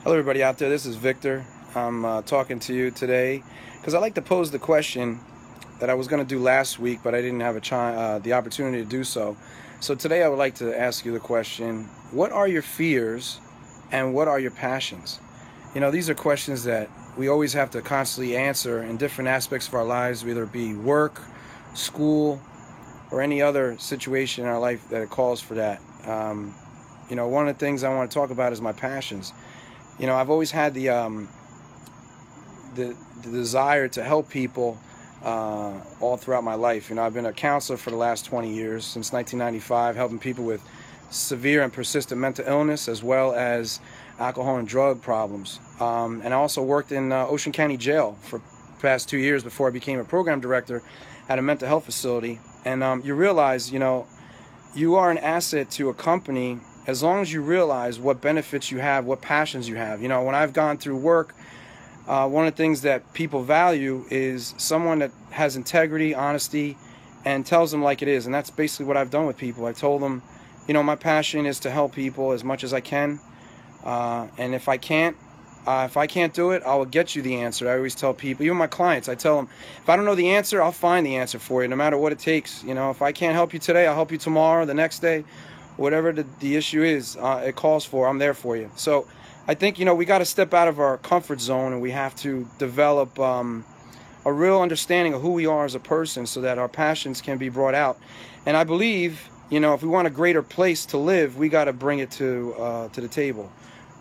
Hello, everybody out there. This is Victor. I'm talking to you today because I like to pose the question that I was going to do last week, but I didn't have the opportunity to do so. So today I would like to ask you the question, what are your fears and what are your passions? You know, these are questions that we always have to constantly answer in different aspects of our lives, whether it be work, school, or any other situation in our life that it calls for that. You know, one of the things I want to talk about is my passions. You know, I've always had the desire to help people all throughout my life. You know, I've been a counselor for the last 20 years, since 1995, helping people with severe and persistent mental illness as well as alcohol and drug problems. And I also worked in Ocean County Jail for the past 2 years before I became a program director at a mental health facility. And you realize, you know, you are an asset to a company as long as you realize what benefits you have, what passions you have. You know, when I've gone through work, one of the things that people value is someone that has integrity, honesty, and tells them like it is. And that's basically what I've done with people. I told them, you know, my passion is to help people as much as I can. And if I can't do it, I will get you the answer. I always tell people, even my clients, I tell them, if I don't know the answer, I'll find the answer for you, no matter what it takes. You know, if I can't help you today, I'll help you tomorrow, the next day. Whatever the issue is, it calls for, I'm there for you. So I think, you know, we got to step out of our comfort zone and we have to develop a real understanding of who we are as a person so that our passions can be brought out. And I believe, you know, if we want a greater place to live, we got to bring it to the table.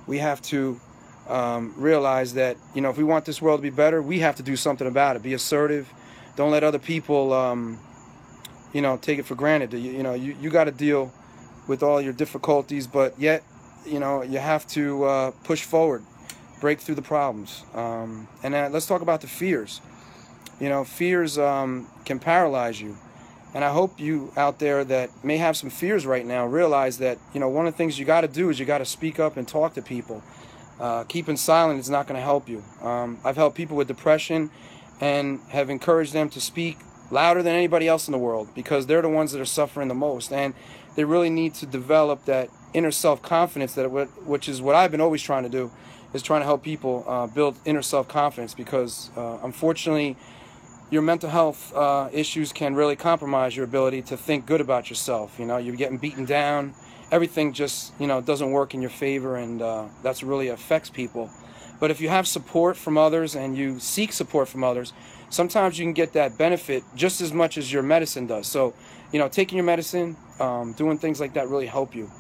We have to realize that, you know, if we want this world to be better, we have to do something about it. Be assertive. Don't let other people, you know, take it for granted. You know, you got to deal with all your difficulties, but yet, you know, you have to push forward, break through the problems. And let's talk about the fears. You know, fears can paralyze you. And I hope you out there that may have some fears right now realize that, you know, one of the things you got to do is you got to speak up and talk to people. Keeping silent is not going to help you. I've helped people with depression and have encouraged them to speak louder than anybody else in the world because they're the ones that are suffering the most. And they really need to develop that inner self-confidence, which is what I've been always trying to do, is trying to help people build inner self-confidence because unfortunately your mental health issues can really compromise your ability to think good about yourself. You know, you're getting beaten down, everything just, you know, doesn't work in your favor, and that's really affects people. But if you have support from others and you seek support from others, sometimes you can get that benefit just as much as your medicine does. So, you know, taking your medicine, doing things like that really help you.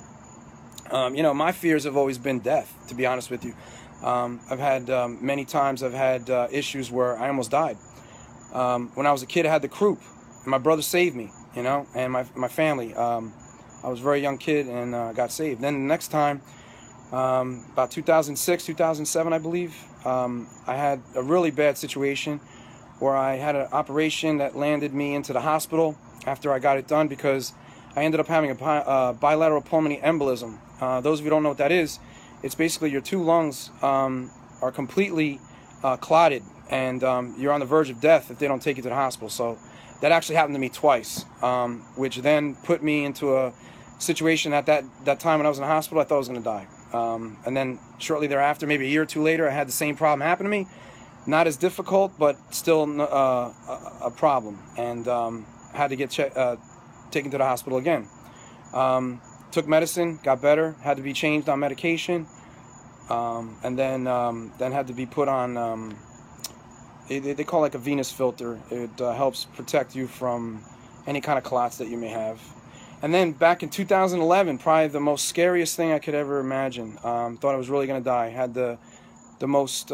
You know, my fears have always been death, to be honest with you. I've had many times I've had issues where I almost died. When I was a kid, I had the croup, and my brother saved me, you know, and my family. I was a very young kid and got saved. Then the next time, about 2006, 2007, I believe, I had a really bad situation where I had an operation that landed me into the hospital after I got it done because I ended up having a bilateral pulmonary embolism. Those of you who don't know what that is, it's basically your two lungs are completely clotted and you're on the verge of death if they don't take you to the hospital. So that actually happened to me twice, which then put me into a situation at that time when I was in the hospital. I thought I was going to die. And then shortly thereafter, maybe a year or two later, I had the same problem happen to me. Not as difficult, but still a problem. And had to get taken to the hospital again. Took medicine, got better, had to be changed on medication, and then had to be put on, they call it like a venous filter. It helps protect you from any kind of clots that you may have. And then back in 2011, probably the most scariest thing I could ever imagine. Thought I was really going to die. Had the most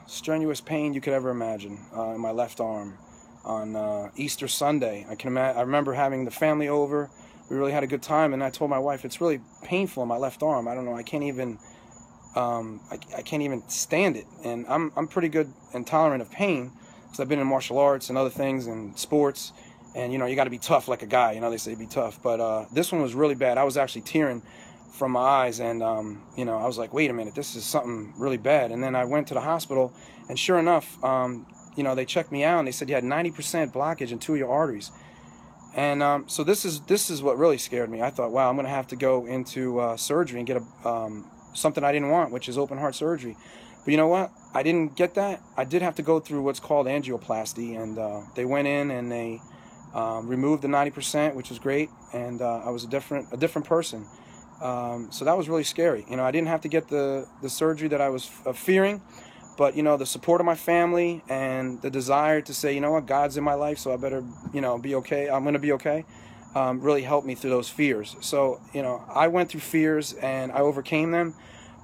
strenuous pain you could ever imagine in my left arm on Easter Sunday. I remember having the family over. We really had a good time, and I told my wife, it's really painful in my left arm. I don't know, I can't even stand it. And I'm pretty good and tolerant of pain because I've been in martial arts and other things and sports. And, you know, you got to be tough like a guy. You know, they say be tough. But this one was really bad. I was actually tearing from my eyes. And, you know, I was like, wait a minute, this is something really bad. And then I went to the hospital. And sure enough, you know, they checked me out. And they said you had 90% blockage in two of your arteries. And so this is what really scared me. I thought, wow, I'm going to have to go into surgery and get a something I didn't want, which is open heart surgery. But you know what? I didn't get that. I did have to go through what's called angioplasty, and they went in and they removed the 90%, which was great, and I was a different person. So that was really scary. You know, I didn't have to get the surgery that I was fearing, but you know, the support of my family and the desire to say, you know what, God's in my life, so I better, you know, be okay. I'm going to be okay. Really helped me through those fears. So, you know, I went through fears and I overcame them,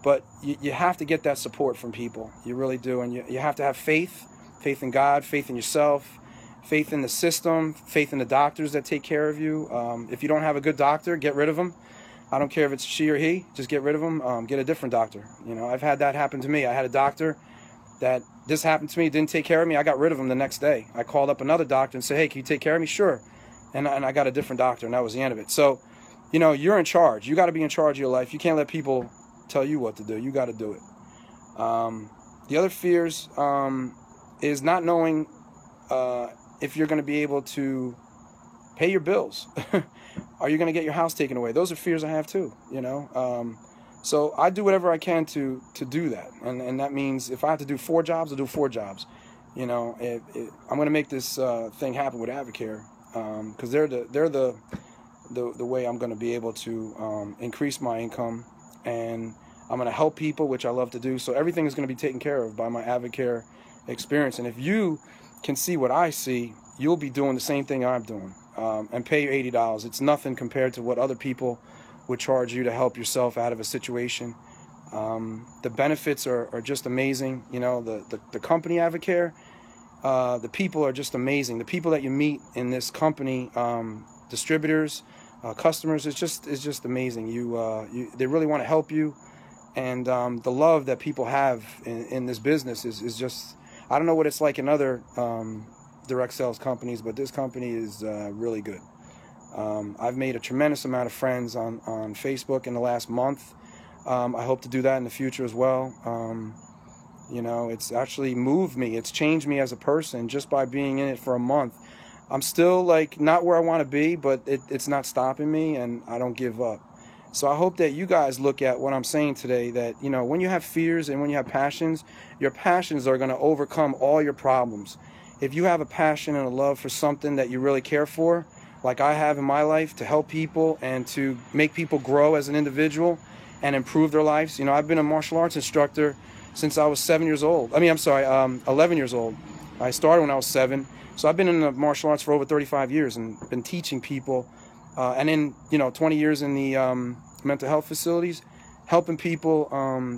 but you have to get that support from people. You really do. And you have to have faith in God, faith in yourself, faith in the system, faith in the doctors that take care of you. If you don't have a good doctor, get rid of them. I don't care if it's she or he, just get rid of them. Get a different doctor. You know, I've had that happen to me. I had a doctor that this happened to me, didn't take care of me. I got rid of him the next day. I called up another doctor and said, hey, can you take care of me? Sure. And I got a different doctor, and that was the end of it. So, you know, you're in charge. You got to be in charge of your life. You can't let people tell you what to do. You got to do it. The other fears is not knowing if you're going to be able to pay your bills. Are you going to get your house taken away? Those are fears I have too, you know. So I do whatever I can to do that. And that means if I have to do 4 jobs, I'll do 4 jobs. You know, I'm going to make this thing happen with Advocare. Because they're the way I'm going to be able to increase my income, and I'm going to help people, which I love to do. So everything is going to be taken care of by my Advocare experience. And if you can see what I see, you'll be doing the same thing I'm doing, and pay your $80. It's nothing compared to what other people would charge you to help yourself out of a situation. The benefits are just amazing. You know, the company Advocare. The people are just amazing. The people that you meet in this company, distributors, customers, it's just amazing. They really want to help you, and the love that people have in this business is just, I don't know what it's like in other direct sales companies, but this company is really good. I've made a tremendous amount of friends on Facebook in the last month. I hope to do that in the future as well. You know, it's actually moved me. It's changed me as a person just by being in it for a month. I'm still like not where I want to be, but it's not stopping me, and I don't give up. So I hope that you guys look at what I'm saying today, that, you know, when you have fears and when you have passions, your passions are going to overcome all your problems. If you have a passion and a love for something that you really care for, like I have in my life, to help people and to make people grow as an individual and improve their lives. You know, I've been a martial arts instructor since I was 11 years old. I started when I was 7. So I've been in the martial arts for over 35 years and been teaching people. And in, you know, 20 years in the mental health facilities, helping people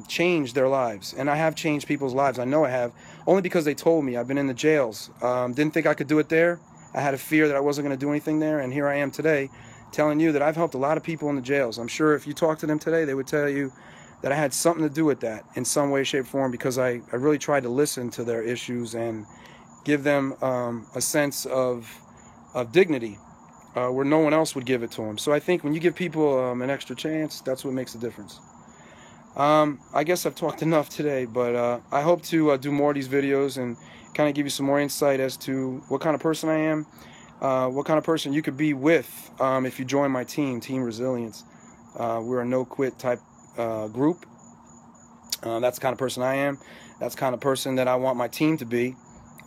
change their lives. And I have changed people's lives. I know I have, only because they told me. I've been in the jails. Didn't think I could do it there. I had a fear that I wasn't going to do anything there. And here I am today telling you that I've helped a lot of people in the jails. I'm sure if you talk to them today, they would tell you that I had something to do with that in some way, shape, form, because I really tried to listen to their issues and give them a sense of dignity where no one else would give it to them. So I think when you give people an extra chance, that's what makes a difference. I guess I've talked enough today, but I hope to do more of these videos and kind of give you some more insight as to what kind of person I am, what kind of person you could be with if you join my team, Team Resilience. We're a no-quit type group. That's the kind of person I am. That's the kind of person that I want my team to be.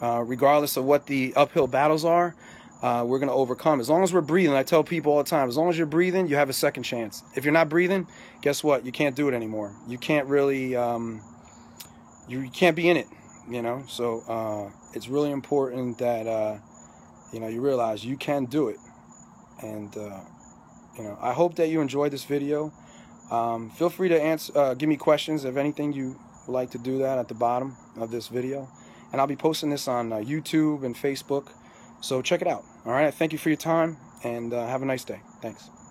Regardless of what the uphill battles are, we're going to overcome. As long as we're breathing, I tell people all the time, as long as you're breathing, you have a second chance. If you're not breathing, guess what? You can't do it anymore. You can't really, you can't be in it, you know? So it's really important that, you know, you realize you can do it. And, you know, I hope that you enjoyed this video. Feel free to give me questions if anything you would like to do that at the bottom of this video. And I'll be posting this on YouTube and Facebook. So check it out. All right. Thank you for your time, and have a nice day. Thanks.